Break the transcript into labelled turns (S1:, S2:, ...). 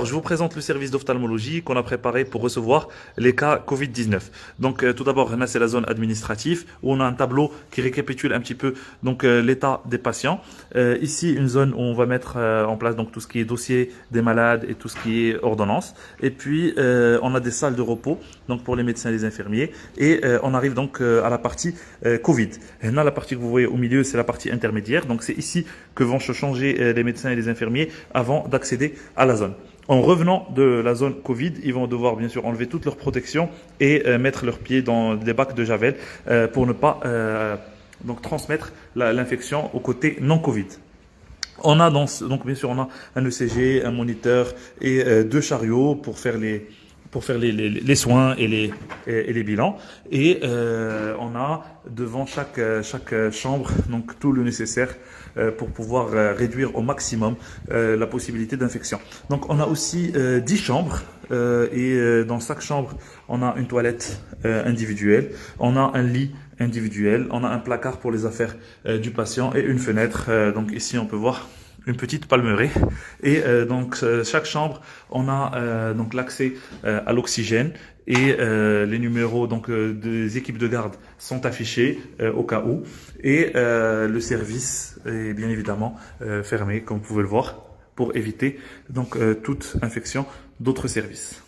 S1: Je vous présente le service d'ophtalmologie qu'on a préparé pour recevoir les cas Covid-19. Donc tout d'abord, là c'est la zone administrative où on a un tableau qui récapitule un petit peu l'état des patients. Ici une zone où on va mettre en place donc tout ce qui est dossier des malades et tout ce qui est ordonnance. Et puis on a des salles de repos donc pour les médecins et les infirmiers. Et on arrive donc à la partie Covid. Et là la partie que vous voyez au milieu c'est la partie intermédiaire. Donc c'est ici que vont se changer les médecins et les infirmiers avant d'accéder à la zone. En revenant de la zone Covid, ils vont devoir bien sûr enlever toute leur protection et mettre leurs pieds dans des bacs de javel pour ne pas donc transmettre l'infection au côté non Covid. On a donc bien sûr on a un ECG, un moniteur et deux chariots pour faire les soins et les bilans. Et on a devant chaque chambre donc tout le nécessaire pour pouvoir réduire au maximum la possibilité d'infection. Donc on a aussi 10 chambres et dans chaque chambre on a une toilette individuelle, on a un lit individuel, on a un placard pour les affaires du patient et une fenêtre. Donc ici on peut voir une petite palmeraie et chaque chambre on a donc l'accès à l'oxygène et les numéros donc des équipes de garde sont affichés au cas où et le service est bien évidemment fermé comme vous pouvez le voir pour éviter donc toute infection d'autres services.